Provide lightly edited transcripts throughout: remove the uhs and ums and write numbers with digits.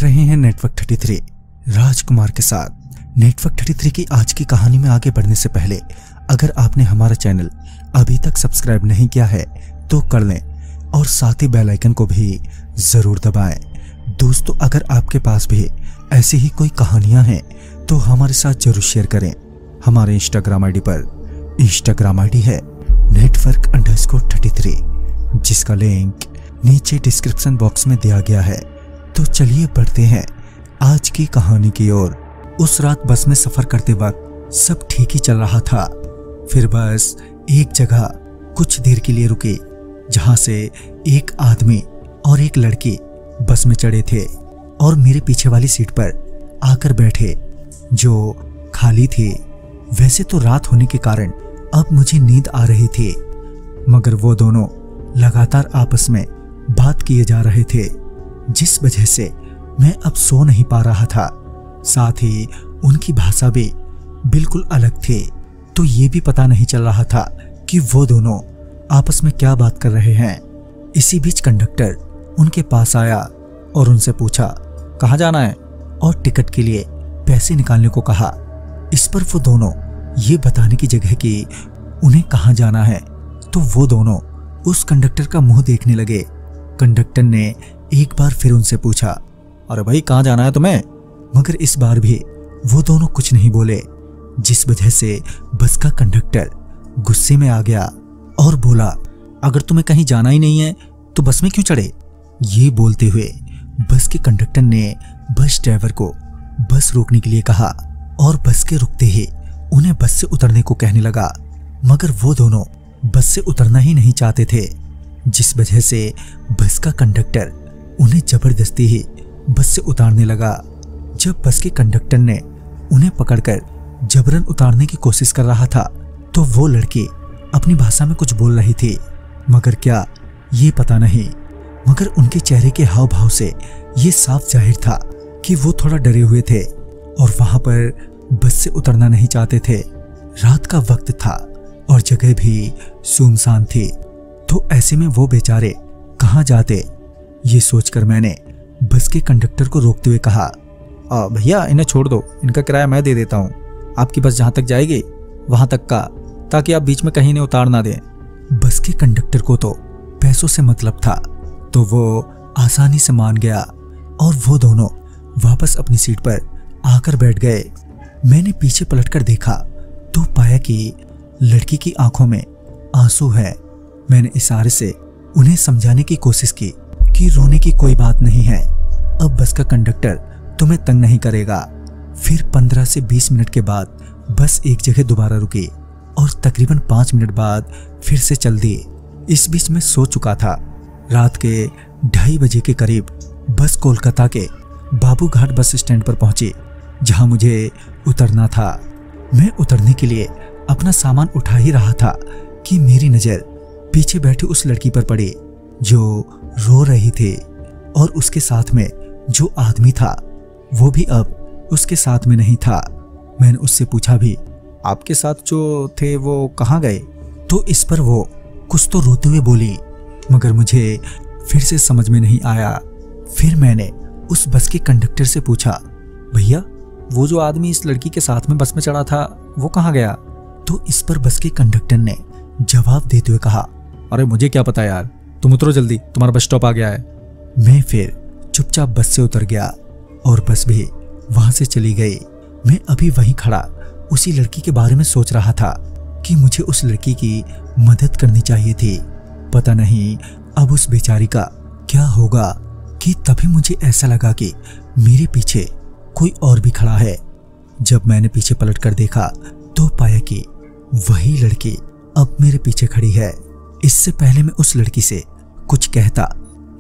देख रहे हैं नेटवर्क 33 राजकुमार के साथ। नेटवर्क 33 की आज की कहानी में आगे बढ़ने से पहले अगर आपने हमारा चैनल अभी तक सब्सक्राइब नहीं किया है तो कर लें और साथ ही बेल आइकन को भी जरूर दबाएं। दोस्तों, अगर आपके पास भी ऐसी ही कोई कहानियां हैं तो हमारे साथ जरूर शेयर करें। हमारे इंस्टाग्राम आईडी पर इंस्टाग्राम आईडी है network_33 जिसका लिंक नीचे डिस्क्रिप्शन बॉक्स में दिया गया है। तो चलिए बढ़ते हैं आज की कहानी की ओर। उस रात बस में सफर करते वक्त सब ठीक ही चल रहा था। फिर बस एक जगह कुछ देर के लिए रुकी जहां से एक आदमी और एक लड़की बस में चढ़े थे और मेरे पीछे वाली सीट पर आकर बैठे जो खाली थी। वैसे तो रात होने के कारण अब मुझे नींद आ रही थी, मगर वो दोनों लगातार आपस में बात किए जा रहे थे जिस वजह से मैं अब सो नहीं पा रहा था। साथ ही उनकी भाषा भी बिल्कुल अलग थी, तो ये भी पता नहीं चल रहा था कि वो दोनों आपस में क्या बात कर रहे हैं। इसी बीच कंडक्टर उनके पास आया और उनसे पूछा कहाँ जाना है और टिकट के लिए पैसे निकालने को कहा। इस पर वो दोनों ये बताने की जगह कि उन्हें कहाँ जाना है तो वो दोनों उस कंडक्टर का मुंह देखने लगे। कंडक्टर ने एक बार फिर उनसे पूछा अरे भाई कहाँ जाना है तुम्हें, मगर इस बार भी वो दोनों कुछ नहीं बोले, जिस वजह से बस का कंडक्टर गुस्से में आ गया और बोला अगर तुम्हें कहीं जाना ही नहीं है तो बस में क्यों चढ़े। ये बोलते हुए बस के कंडक्टर ने बस ड्राइवर को बस रोकने के लिए कहा और बस के रुकते ही उन्हें बस से उतरने को कहने लगा, मगर वो दोनों बस से उतरना ही नहीं चाहते थे, जिस वजह से बस का कंडक्टर उन्हें जबरदस्ती ही बस से उतारने लगा। जब बस के कंडक्टर ने उन्हें पकड़कर जबरन उतारने की कोशिश कर रहा था तो वो लड़की अपनी भाषा में कुछ बोल रही थी, मगर क्या ये पता नहीं, मगर उनके चेहरे के हाव भाव से ये साफ जाहिर था कि वो थोड़ा डरे हुए थे और वहां पर बस से उतरना नहीं चाहते थे। रात का वक्त था और जगह भी सुनसान थी, तो ऐसे में वो बेचारे कहाँ जाते। ये सोचकर मैंने बस के कंडक्टर को रोकते हुए कहा भैया इन्हें छोड़ दो, इनका किराया मैं दे देता हूँ, आपकी बस जहाँ तक जाएगी वहां तक का, ताकि आप बीच में कहीं इन्हें उतार ना दें। बस के कंडक्टर को तो पैसों से मतलब था, तो वो आसानी से मान गया और वो दोनों वापस अपनी सीट पर आकर बैठ गए। मैंने पीछे पलटकर देखा तो पाया कि लड़की की आंखों में आंसू है। मैंने इशारे से उन्हें समझाने की कोशिश की कि रोने की कोई बात नहीं है, अब बस का कंडक्टर तुम्हें तंग नहीं करेगा। फिर 15 से 20 मिनट के बाद बस एक जगह दोबारा रुकी और तकरीबन 5 मिनट बाद फिर से चल दी। इस बीच में सो चुका था। रात के 2:30 बजे के करीब बस कोलकाता के बाबू घाट बस स्टैंड पर पहुंची जहां मुझे उतरना था। मैं उतरने के लिए अपना सामान उठा ही रहा था कि मेरी नजर पीछे बैठी उस लड़की पर पड़ी जो रो रही थी और उसके साथ में जो आदमी था वो भी अब उसके साथ में नहीं था। मैंने उससे पूछा भी आपके साथ जो थे वो कहाँ गए, तो इस पर वो कुछ तो रोते हुए बोली, मगर मुझे फिर से समझ में नहीं आया। फिर मैंने उस बस के कंडक्टर से पूछा भैया वो जो आदमी इस लड़की के साथ में बस में चढ़ा था वो कहाँ गया, तो इस पर बस के कंडक्टर ने जवाब देते हुए कहा अरे मुझे क्या पता यार, तुम उतरो जल्दी, तुम्हारा बस स्टॉप आ गया है। मैं फिर चुपचाप बस से उतर गया और बस भी वहां से चली गई। मैं अभी वहीं खड़ा उसी लड़की के बारे में सोच रहा था कि मुझे उस लड़की की मदद करनी चाहिए थी। पता नहीं अब उस बेचारी का क्या होगा कि तभी मुझे ऐसा लगा कि मेरे पीछे कोई और भी खड़ा है। जब मैंने पीछे पलटकर देखा तो पाया कि वही लड़की अब मेरे पीछे खड़ी है। इससे पहले मैं उस लड़की से कुछ कहता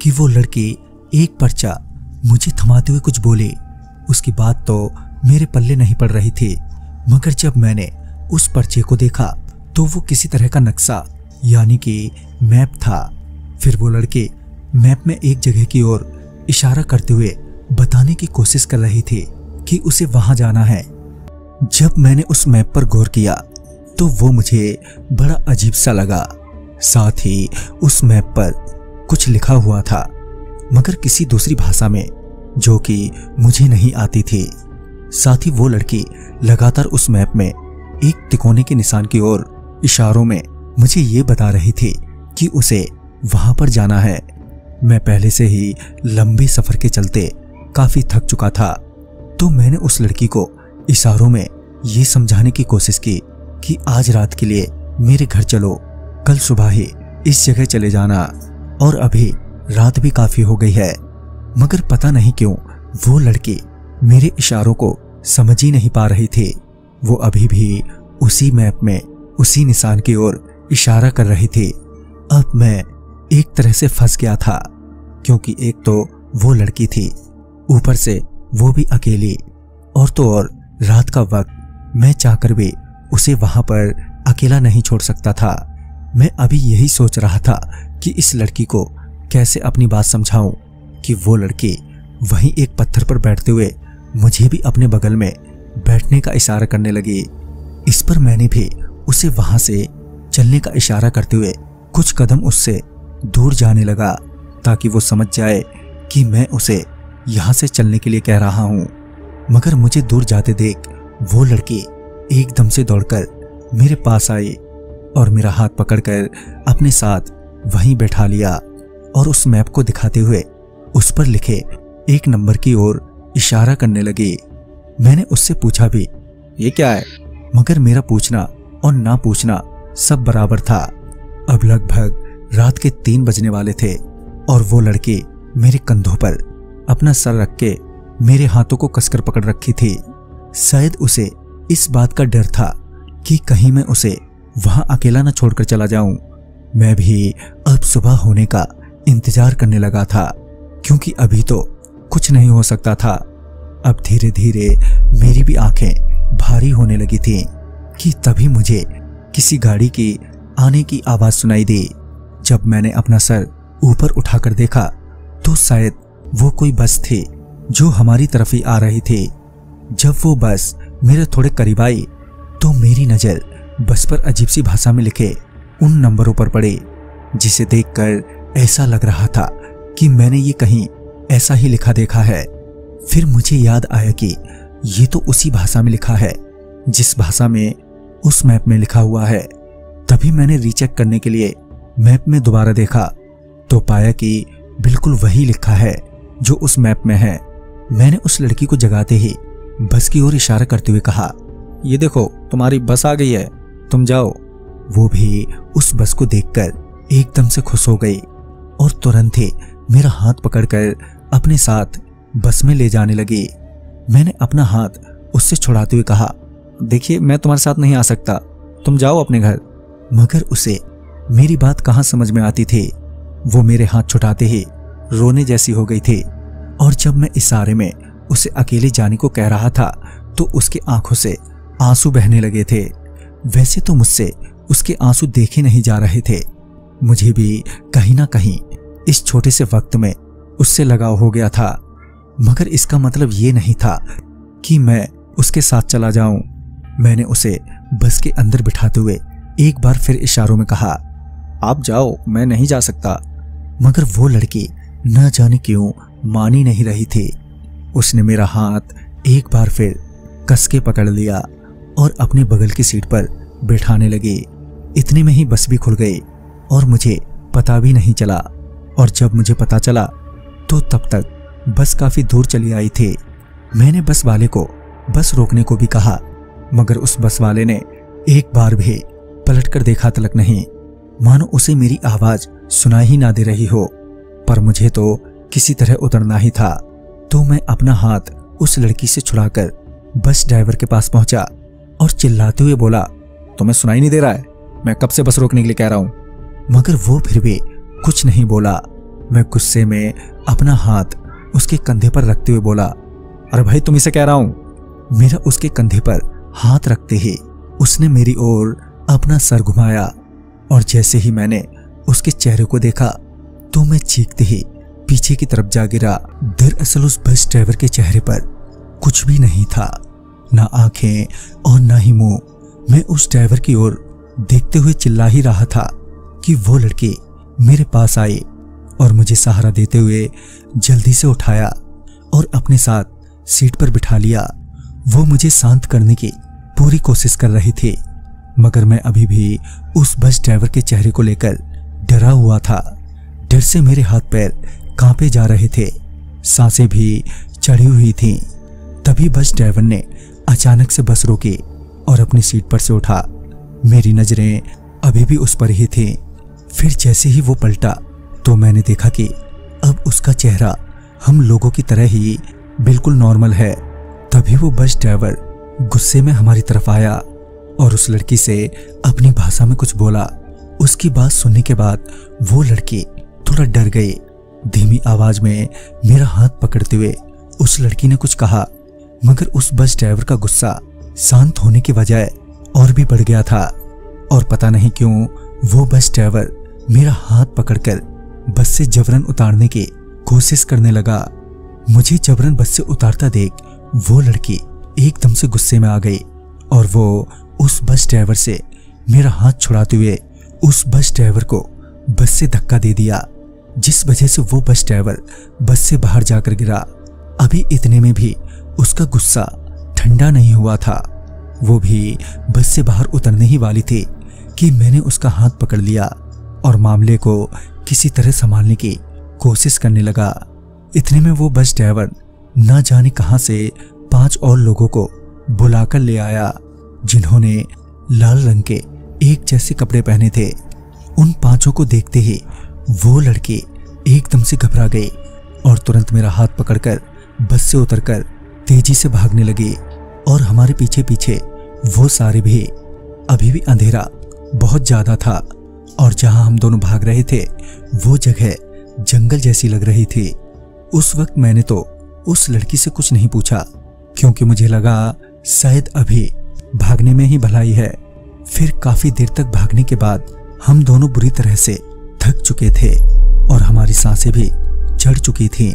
कि वो लड़की एक पर्चा मुझे थमाते हुए कुछ बोली। उसकी बात तो मेरे पल्ले नहीं पड़ रही थी, मगर जब मैंने उस पर्चे को देखा तो वो किसी तरह का नक्शा यानी कि मैप था। फिर वो लड़की मैप में एक जगह की ओर इशारा करते हुए बताने की कोशिश कर रही थी कि उसे वहां जाना है। जब मैंने उस मैप पर गौर किया तो वो मुझे बड़ा अजीब सा लगा। साथ ही उस मैप पर कुछ लिखा हुआ था, मगर किसी दूसरी भाषा में। जो कि मुझे नहीं आती थी। साथ ही वो लड़की लगातार उस मैप में एक तिकोने के निशान की ओर इशारों में मुझे ये बता रही थी कि उसे वहां पर जाना है। मैं पहले से ही लंबे सफर के चलते काफी थक चुका था, तो मैंने उस लड़की को इशारों में ये समझाने की कोशिश की कि आज रात के लिए मेरे घर चलो, कल सुबह ही इस जगह चले जाना, और अभी रात भी काफी हो गई है। मगर पता नहीं क्यों वो लड़की मेरे इशारों को समझ ही नहीं पा रही थी। वो अभी भी उसी मैप में उसी निशान की ओर इशारा कर रही थी। अब मैं एक तरह से फंस गया था, क्योंकि एक तो वो लड़की थी, ऊपर से वो भी अकेली, और तो और रात का वक्त मैं चाहकर भी उसे वहां पर अकेला नहीं छोड़ सकता था। मैं अभी यही सोच रहा था कि इस लड़की को कैसे अपनी बात समझाऊं कि वो लड़की वहीं एक पत्थर पर बैठते हुए मुझे भी अपने बगल में बैठने का इशारा करने लगी। इस पर मैंने भी उसे वहां से चलने का इशारा करते हुए कुछ कदम उससे दूर जाने लगा, ताकि वो समझ जाए कि मैं उसे यहां से चलने के लिए कह रहा हूं। मगर मुझे दूर जाते देख वो लड़की एकदम से दौड़कर मेरे पास आई और मेरा हाथ पकड़कर अपने साथ वहीं बैठा लिया और उस मैप को दिखाते हुए उस पर लिखे एक नंबर की ओर इशारा करने लगी। मैंने उससे पूछा भी, ये क्या है? मगर मेरा पूछना और ना पूछना सब बराबर था। अब लगभग रात के 3 बजने वाले थे और वो लड़की मेरे कंधों पर अपना सर रख के मेरे हाथों को कसकर पकड़ रखी थी। शायद उसे इस बात का डर था कि कहीं मैं उसे वहां अकेला न छोड़कर चला जाऊं। मैं भी अब सुबह होने का इंतजार करने लगा था, क्योंकि अभी तो कुछ नहीं हो सकता था। अब धीरे धीरे मेरी भी आंखें भारी होने लगी थीं कि तभी मुझे किसी गाड़ी की आने की आवाज सुनाई दी। जब मैंने अपना सर ऊपर उठाकर देखा तो शायद वो कोई बस थी जो हमारी तरफ ही आ रही थी। जब वो बस मेरे थोड़े करीब आई तो मेरी नजर बस पर अजीब सी भाषा में लिखे उन नंबरों पर पड़ी, जिसे देखकर ऐसा लग रहा था कि मैंने ये कहीं ऐसा ही लिखा देखा है। फिर मुझे याद आया कि ये तो उसी भाषा में लिखा है जिस भाषा में उस मैप में लिखा हुआ है। तभी मैंने रीचेक करने के लिए मैप में दोबारा देखा तो पाया कि बिल्कुल वही लिखा है जो उस मैप में है। मैंने उस लड़की को जगाते ही बस की ओर इशारा करते हुए कहा, ये देखो तुम्हारी बस आ गई है, तुम जाओ। वो भी उस बस को देखकर एकदम से खुश हो गई और तुरंत ही मेरा हाथ पकड़कर अपने साथ बस में ले जाने लगी। मैंने अपना हाथ उससे छुड़ाते हुए कहा, देखिए मैं तुम्हारे साथ नहीं आ सकता, तुम जाओ अपने घर। मगर उसे मेरी बात कहाँ समझ में आती थी। वो मेरे हाथ छुड़ाते ही रोने जैसी हो गई थी, और जब मैं इशारे में उसे अकेले जाने को कह रहा था तो उसके आंखों से आंसू बहने लगे थे। वैसे तो मुझसे उसके आंसू देखे नहीं जा रहे थे, मुझे भी कहीं ना कहीं इस छोटे से वक्त में उससे लगाव हो गया था। मगर इसका मतलब ये नहीं था कि मैं उसके साथ चला जाऊं। मैंने उसे बस के अंदर बिठाते हुए एक बार फिर इशारों में कहा, आप जाओ, मैं नहीं जा सकता। मगर वो लड़की न जाने क्यों मान ही नहीं रही थी। उसने मेरा हाथ एक बार फिर कस के पकड़ लिया और अपने बगल की सीट पर बैठाने लगी। इतने में ही बस भी खुल गई और मुझे पता भी नहीं चला, और जब मुझे पता चला तो तब तक बस काफी दूर चली आई थी। मैंने बस वाले को बस रोकने को भी कहा, मगर उस बस वाले ने एक बार भी पलटकर देखा तलक नहीं, मानो उसे मेरी आवाज सुनाई ही ना दे रही हो। पर मुझे तो किसी तरह उतरना ही था, तो मैं अपना हाथ उस लड़की से छुड़ाकर बस ड्राइवर के पास पहुंचा और चिल्लाते हुए बोला, तुम्हें सुनाई नहीं दे रहा है? मैं कब से बस रोकने के लिए कह रहा हूं। मगर वो फिर भी कुछ नहीं बोला। मैं गुस्से में अपना हाथ उसके कंधे पर रखते हुए बोला, अरे भाई तुम इसे कह रहा हूं। मेरा उसके कंधे पर हाथ रखते ही उसने मेरी ओर अपना सर घुमाया, और जैसे ही मैंने उसके चेहरे को देखा तो मैं चीखते ही पीछे की तरफ जा गिरा। दरअसल उस बस ड्राइवर के चेहरे पर कुछ भी नहीं था, ना आंखें और ना ही मुंह। मैं उस ड्राइवर की ओर देखते हुए चिल्ला ही रहा था कि वो लड़की मेरे पास आई और मुझे सहारा देते हुए जल्दी से उठाया और अपने साथ सीट पर बिठा लिया। वो मुझे शांत करने की पूरी कोशिश कर रही थी, मगर मैं अभी भी उस बस ड्राइवर के चेहरे को लेकर डरा हुआ था। डर से मेरे हाथ पैर कांपे जा रहे थे, सांसें भी चढ़ी हुई थीं। तभी बस ड्राइवर ने अचानक से बस रोकी और अपनी सीट पर से उठा। मेरी नजरें अभी भी उस पर ही थीं। फिर जैसे ही वो पलटा तो मैंने देखा कि अब उसका चेहरा हम लोगों की तरह ही बिल्कुल नॉर्मल है। तभी वो बस ड्राइवर गुस्से में हमारी तरफ आया और उस लड़की से अपनी भाषा में कुछ बोला। उसकी बात सुनने के बाद वो लड़की थोड़ा डर गई। धीमी आवाज में मेरा हाथ पकड़ते हुए उस लड़की ने कुछ कहा, मगर उस बस ड्राइवर का गुस्सा शांत होने की बजाय और भी बढ़ गया था। और पता नहीं क्यों वो बस ड्राइवर मेरा हाथ पकड़कर बस से जबरन उतारने की कोशिश करने लगा। मुझे जबरन बस से उतारता देख वो लड़की एकदम से गुस्से में आ गई और वो उस बस ड्राइवर से मेरा हाथ छुड़ाते हुए उस बस ड्राइवर को बस से धक्का दे दिया, जिस वजह से वो बस ड्राइवर बस से बाहर जाकर गिरा। अभी इतने में भी उसका गुस्सा ठंडा नहीं हुआ था। वो भी बस से बाहर उतरने ही वाली थी कि मैंने उसका हाथ पकड़ लिया और मामले को किसी तरह संभालने की कोशिश करने लगा। इतने में वो बस ड्राइवर ना जाने कहां से 5 और लोगों को बुलाकर ले आया, जिन्होंने लाल रंग के एक जैसे कपड़े पहने थे। उन 5 को देखते ही वो लड़की एकदम से घबरा गई और तुरंत मेरा हाथ पकड़कर बस से उतरकर तेजी से भागने लगी। और हमारे पीछे पीछे वो सारे भी। अभी भी अंधेरा बहुत ज्यादा था और जहां हम दोनों भाग रहे थे वो जगह जंगल जैसी लग रही थी। उस वक्त मैंने तो उस लड़की से कुछ नहीं पूछा, क्योंकि मुझे लगा शायद अभी भागने में ही भलाई है। फिर काफी देर तक भागने के बाद हम दोनों बुरी तरह से थक चुके थे और हमारी सांसें भी चढ़ चुकी थीं।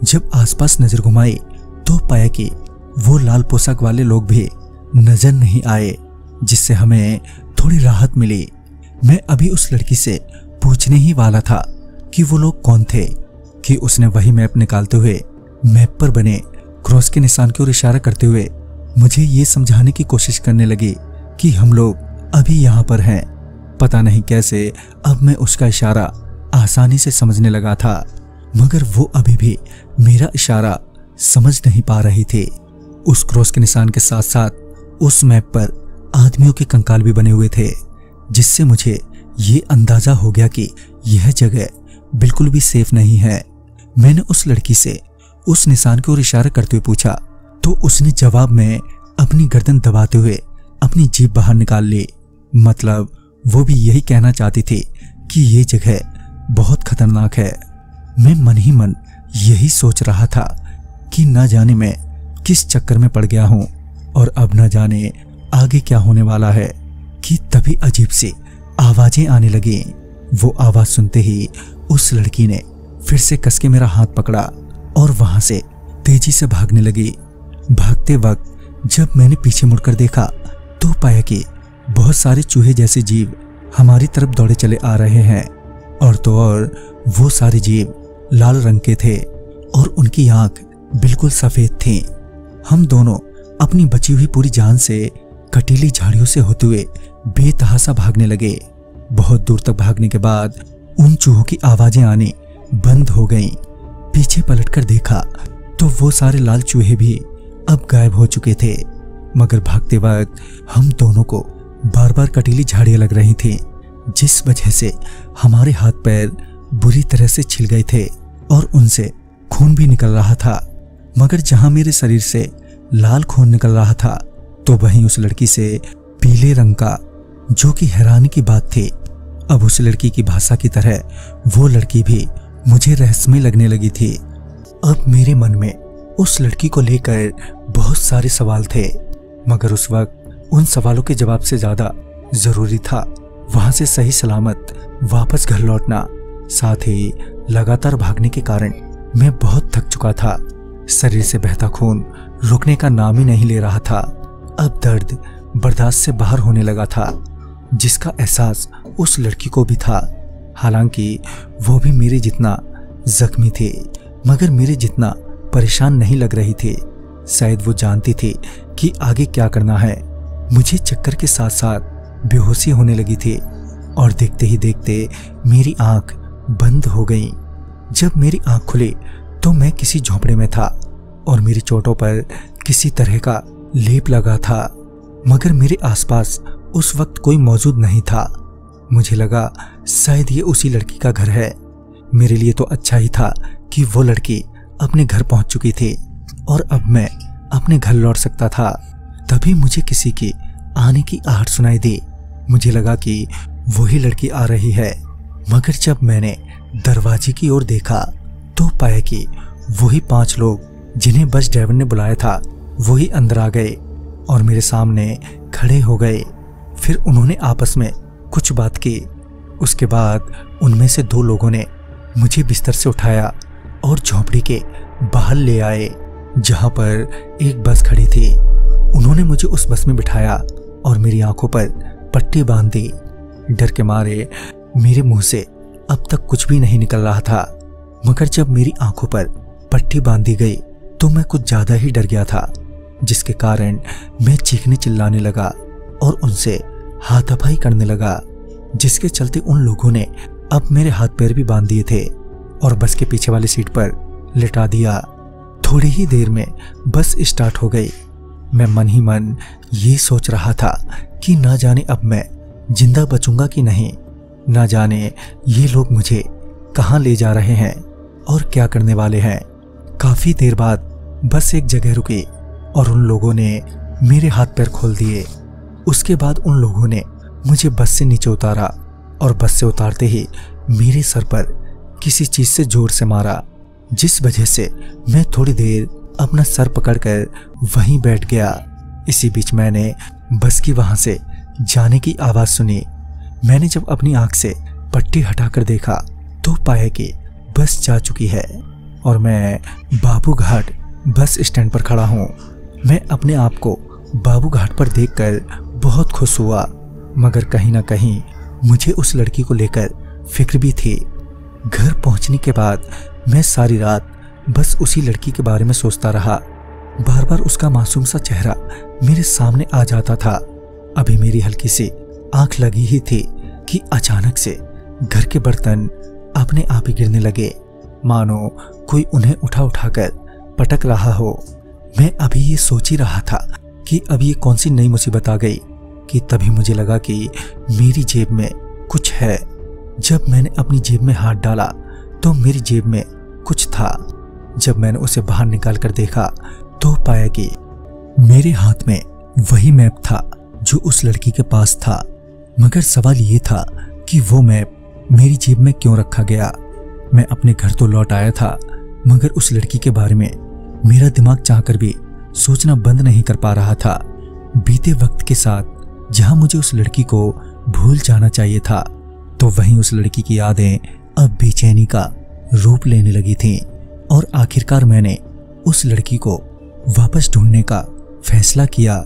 जब आसपास नजर घुमाई तो पाया कि वो लाल पोशाक वाले लोग भी नजर नहीं आए, जिससे हमें थोड़ी राहत मिली। मैं अभी उस लड़की से पूछने ही वाला था कि वो लोग कौन थे कि उसने वही मैप निकालते हुए मैप पर बने क्रॉस के निशान की ओर इशारा करते हुए मुझे ये समझाने की कोशिश करने लगी कि हम लोग अभी यहाँ पर हैं। पता नहीं कैसे अब मैं उसका इशारा आसानी से समझने लगा था, मगर वो अभी भी मेरा इशारा समझ नहीं पा रही थी। उस क्रॉस के निशान के साथ साथ उस मैप पर आदमियों के कंकाल भी बने हुए थे, जिससे मुझे ये अंदाजा हो गया कि यह जगह बिल्कुल भी सेफ नहीं है। मैंने उस लड़की से उस निशान की ओर इशारा करते हुए पूछा तो उसने जवाब में अपनी गर्दन दबाते हुए अपनी जीभ बाहर निकाल ली। मतलब वो भी यही कहना चाहती थी कि ये जगह बहुत खतरनाक है। मैं मन ही मन यही सोच रहा था कि न जाने मैं किस चक्कर में पड़ गया हूं और अब न जाने आगे क्या होने वाला है कि तभी अजीब सी आवाजें आने लगी। वो आवाज सुनते ही उस लड़की ने फिर से कसके मेरा हाथ पकड़ा और वहां से तेजी से भागने लगी। भागते वक्त जब मैंने पीछे मुड़कर देखा तो पाया कि बहुत सारे चूहे जैसे जीव हमारी तरफ दौड़े चले आ रहे हैं, और तो और वो सारे जीव लाल रंग के थे और उनकी आंख बिल्कुल सफेद थी। हम दोनों अपनी बची हुई पूरी जान से कटीली झाड़ियों से होते हुए बेतहासा भागने लगे। बहुत दूर तक भागने के बाद उन चूहों की आवाजें आनी बंद हो गईं। पीछे पलटकर देखा तो वो सारे लाल चूहे भी अब गायब हो चुके थे, मगर भागते वक्त हम दोनों को बार बार कटीली झाड़ियां लग रही थी, जिस वजह से हमारे हाथ पैर बुरी तरह से छिल गए थे और उनसे खून भी निकल रहा था। मगर जहां मेरे शरीर से लाल खून निकल रहा था तो वहीं उस लड़की से पीले रंग का, जो कि हैरानी की बात थी। अब उस लड़की की भाषा की तरह वो लड़की भी मुझे रहस्यमय लगने लगी थी। अब मेरे मन में उस लड़की को लेकर बहुत सारे सवाल थे, मगर उस वक्त उन सवालों के जवाब से ज्यादा जरूरी था वहां से सही सलामत वापस घर लौटना। साथ ही लगातार भागने के कारण मैं बहुत थक चुका था। शरीर से बहता खून रुकने का नाम ही नहीं ले रहा था। अब दर्द बर्दाश्त से बाहर होने लगा था, जिसका एहसास उस लड़की को भी था। हालांकि वो भी मेरे जितना जख्मी थी, मगर मेरे जितना परेशान नहीं लग रही थी। शायद वो जानती थी कि आगे क्या करना है। मुझे चक्कर के साथ साथ बेहोशी होने लगी थी और देखते ही देखते मेरी आंख बंद हो गई। जब मेरी आंख खुली तो मैं किसी झोंपड़े में था और मेरी चोटों पर किसी तरह का लेप लगा था, मगर मेरे आसपास उस वक्त कोई मौजूद नहीं था। मुझे लगा शायद ये उसी लड़की का घर है। मेरे लिए तो अच्छा ही था कि वो लड़की अपने घर पहुंच चुकी थी और अब मैं अपने घर लौट सकता था। तभी मुझे किसी की आने की आहट सुनाई दी। मुझे लगा कि वही लड़की आ रही है, मगर जब मैंने दरवाजे की ओर देखा तो पाया कि वही 5 लोग जिन्हें बस ड्राइवर ने बुलाया था वही अंदर आ गए और मेरे सामने खड़े हो गए। फिर उन्होंने आपस में कुछ बात की। उसके बाद उनमें से 2 लोगों ने मुझे बिस्तर से उठाया और झोंपड़ी के बाहर ले आए जहां पर एक बस खड़ी थी। उन्होंने मुझे उस बस में बिठाया और मेरी आंखों पर पट्टी बांध दी। डर के मारे मेरे मुंह से अब तक कुछ भी नहीं निकल रहा था, मगर जब मेरी आंखों पर पट्टी बांधी गई तो मैं कुछ ज्यादा ही डर गया था, जिसके कारण मैं चीखने चिल्लाने लगा और उनसे हाथापाई करने लगा, जिसके चलते उन लोगों ने अब मेरे हाथ पैर भी बांध दिए थे और बस के पीछे वाली सीट पर लिटा दिया। थोड़ी ही देर में बस स्टार्ट हो गई। मैं मन ही मन ये सोच रहा था कि ना जाने अब मैं जिंदा बचूंगा कि नहीं, ना जाने ये लोग मुझे कहाँ ले जा रहे हैं और क्या करने वाले हैं। काफी देर बाद बस एक जगह रुकी और उन लोगों ने मेरे हाथ पैर खोल दिए। उसके बाद उन लोगों ने मुझे बस से नीचे उतारा और बस से उतारते ही मेरे सर पर किसी चीज से जोर से मारा, जिस वजह से मैं थोड़ी देर अपना सर पकड़कर वहीं बैठ गया। इसी बीच मैंने बस की वहां से जाने की आवाज सुनी। मैंने जब अपनी आंख से पट्टी हटाकर देखा तो पाया कि बस जा चुकी है और मैं बाबू घाट बस स्टैंड पर खड़ा हूँ। मैं अपने आप को बाबू घाट पर देखकर बहुत खुश हुआ, मगर कहीं ना कहीं मुझे उस लड़की को लेकर फिक्र भी थी। घर पहुंचने के बाद मैं सारी रात बस उसी लड़की के बारे में सोचता रहा। बार बार उसका मासूम सा चेहरा मेरे सामने आ जाता था। अभी मेरी हल्की सी आंख लगी ही थी कि अचानक से घर के बर्तन अपने आप ही गिरने लगे, मानो कोई उन्हें उठा उठाकर पटक रहा हो। मैं अभी ये सोच ही रहा था कि अब ये कौन सी नई मुसीबत आ गई कि तभी मुझे लगा कि मेरी जेब में कुछ है। जब मैंने अपनी जेब में हाथ डाला तो मेरी जेब में कुछ था। जब मैंने उसे बाहर निकाल कर देखा तो पाया कि मेरे हाथ में वही मैप था जो उस लड़की के पास था, मगर सवाल ये था कि वो मैप मेरी जेब में क्यों रखा गया। मैं अपने घर तो लौट आया था, मगर उस लड़की के बारे में मेरा दिमाग चाहकर भी सोचना बंद नहीं कर पा रहा था। बीते वक्त के साथ जहां मुझे उस लड़की को भूल जाना चाहिए था, तो वहीं उस लड़की की यादें अब बेचैनी का रूप लेने लगी थीं और आखिरकार मैंने उस लड़की को वापस ढूंढने का फैसला किया।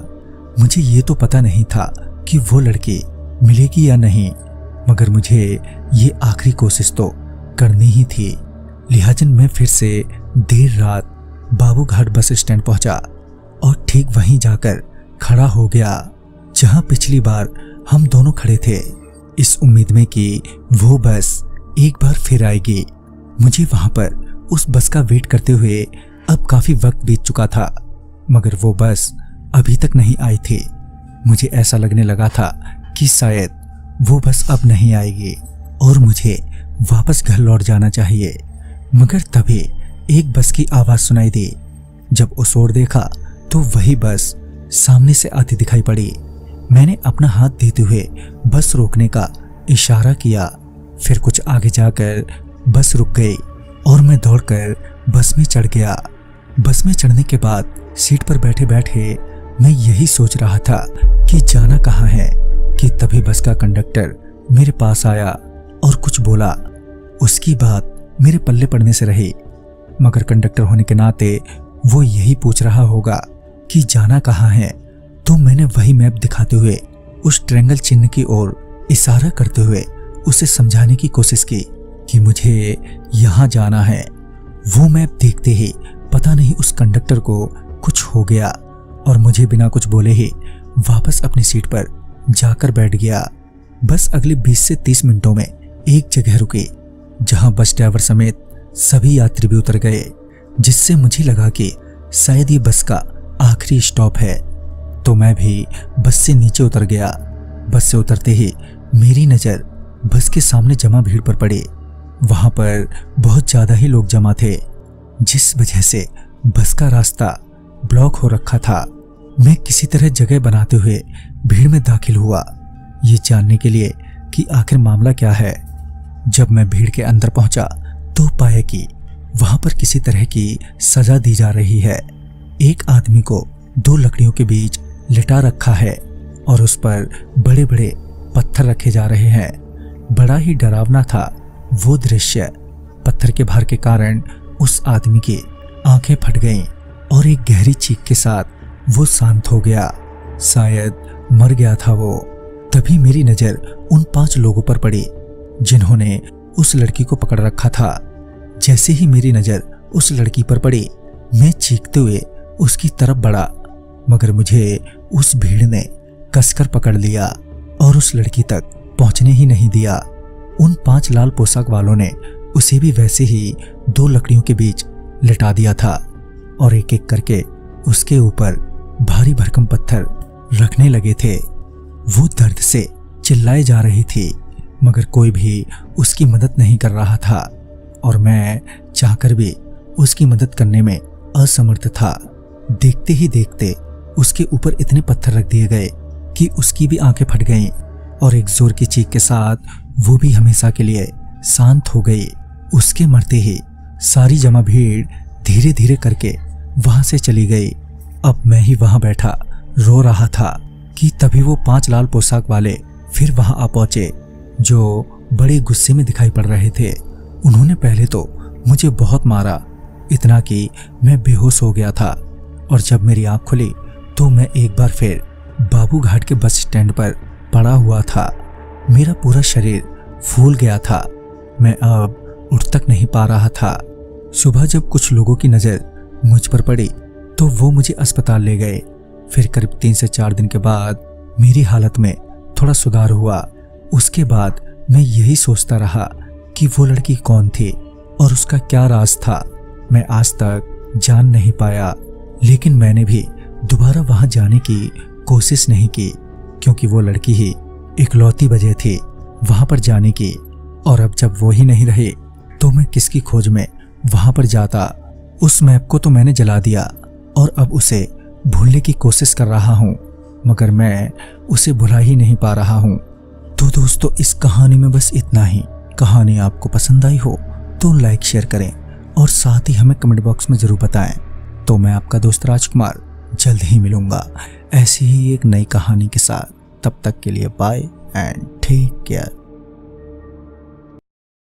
मुझे ये तो पता नहीं था कि वो लड़की मिलेगी या नहीं, मगर मुझे ये आखिरी कोशिश तो करनी ही थी। लिहाजन मैं फिर से देर रात बाबू घाट बस स्टैंड पहुंचा और ठीक वहीं जाकर खड़ा हो गया जहां पिछली बार हम दोनों खड़े थे, इस उम्मीद में कि वो बस एक बार फिर आएगी। मुझे वहां पर उस बस का वेट करते हुए अब काफी वक्त बीत चुका था, मगर वो बस अभी तक नहीं आई थी। मुझे ऐसा लगने लगा था कि शायद वो बस अब नहीं आएगी और मुझे वापस घर लौट जाना चाहिए। मगर तभी एक बस की आवाज सुनाई दी। जब उस ओर देखा तो वही बस सामने से आती दिखाई पड़ी। मैंने अपना हाथ देते हुए बस रोकने का इशारा किया। फिर कुछ आगे जाकर बस रुक गई और मैं दौड़कर बस में चढ़ गया। बस में चढ़ने के बाद सीट पर बैठे बैठे मैं यही सोच रहा था कि जाना कहाँ है कि तभी बस का कंडक्टर मेरे पास आया और कुछ बोला। उसकी बात मेरे पल्ले पड़ने से रही, मगर कंडक्टर होने के नाते वो यही पूछ रहा होगा कि जाना कहाँ है। तो मैंने वही मैप दिखाते हुए उस ट्रायंगल चिन्ह की ओर इशारा करते हुए उसे समझाने की कोशिश की कि मुझे यहाँ जाना है। वो मैप देखते ही पता नहीं उस कंडक्टर को कुछ हो गया और मुझे बिना कुछ बोले ही वापस अपनी सीट पर जाकर बैठ गया। बस अगले 20 से 30 मिनटों में एक जगह रुकी जहां बस ड्राइवर समेत सभी यात्री भी उतर गए, जिससे मुझे लगा कि शायद ये बस का आखिरी स्टॉप है। तो मैं भी बस से नीचे उतर गया। बस से उतरते ही मेरी नज़र बस के सामने जमा भीड़ पर पड़ी। वहां पर बहुत ज़्यादा ही लोग जमा थे, जिस वजह से बस का रास्ता ब्लॉक हो रखा था। मैं किसी तरह जगह बनाते हुए भीड़ में दाखिल हुआ, ये जानने के लिए कि आखिर मामला क्या है। जब मैं भीड़ के अंदर पहुंचा तो पाया कि वहां पर किसी तरह की सजा दी जा रही है। एक आदमी को 2 लकड़ियों के बीच लिटा रखा है और उस पर बड़े बड़े पत्थर रखे जा रहे हैं। बड़ा ही डरावना था वो दृश्य। पत्थर के भार के कारण उस आदमी की आंखें फट गईं और एक गहरी चीख के साथ वो शांत हो गया। शायद मर गया था वो। तभी मेरी नज़र उन 5 लोगों पर पड़ी जिन्होंने उस लड़की को पकड़ रखा था। जैसे ही मेरी नज़र उस लड़की पर पड़ी, मैं चीखते हुए उसकी तरफ बढ़ा, मगर मुझे उस भीड़ ने कसकर पकड़ लिया और उस लड़की तक पहुंचने ही नहीं दिया। उन 5 लाल पोशाक वालों ने उसे भी वैसे ही 2 लकड़ियों के बीच लिटा दिया था और एक एक करके उसके ऊपर भारी भरकम पत्थर रखने लगे थे। वो दर्द से चिल्लाए जा रही थी, मगर कोई भी उसकी मदद नहीं कर रहा था और मैं चाहकर भी उसकी मदद करने में असमर्थ था। देखते ही देखते उसके ऊपर इतने पत्थर रख दिए गए कि उसकी भी आंखें फट गईं और एक जोर की चीख के साथ वो भी हमेशा के लिए शांत हो गई। उसके मरते ही सारी जमा भीड़ धीरे धीरे करके वहां से चली गई। अब मैं ही वहां बैठा रो रहा था कि तभी वो 5 लाल पोशाक वाले फिर वहां आ पहुंचे, जो बड़े गुस्से में दिखाई पड़ रहे थे। उन्होंने पहले तो मुझे बहुत मारा, इतना कि मैं बेहोश हो गया था और जब मेरी आंख खुली तो मैं एक बार फिर बाबू घाट के बस स्टैंड पर पड़ा हुआ था। मेरा पूरा शरीर फूल गया था, मैं अब उठ तक नहीं पा रहा था। सुबह जब कुछ लोगों की नज़र मुझ पर पड़ी तो वो मुझे अस्पताल ले गए। फिर करीब 3 से 4 दिन के बाद मेरी हालत में थोड़ा सुधार हुआ। उसके बाद मैं यही सोचता रहा कि वो लड़की कौन थी और उसका क्या राज था। मैं आज तक जान नहीं पाया, लेकिन मैंने भी दोबारा वहां जाने की कोशिश नहीं की, क्योंकि वो लड़की ही इकलौती वजह थी वहां पर जाने की। और अब जब वो ही नहीं रहे तो मैं किसकी खोज में वहां पर जाता। उस मैप को तो मैंने जला दिया और अब उसे भूलने की कोशिश कर रहा हूं, मगर मैं उसे भुला ही नहीं पा रहा हूं। तो दोस्तों, इस कहानी में बस इतना ही। कहानी आपको पसंद आई हो तो लाइक शेयर करें और साथ ही हमें कमेंट बॉक्स में जरूर बताएं। तो मैं आपका दोस्त राजकुमार जल्द ही मिलूंगा ऐसी ही एक नई कहानी के साथ। तब तक के लिए बाय एंड टेक केयर।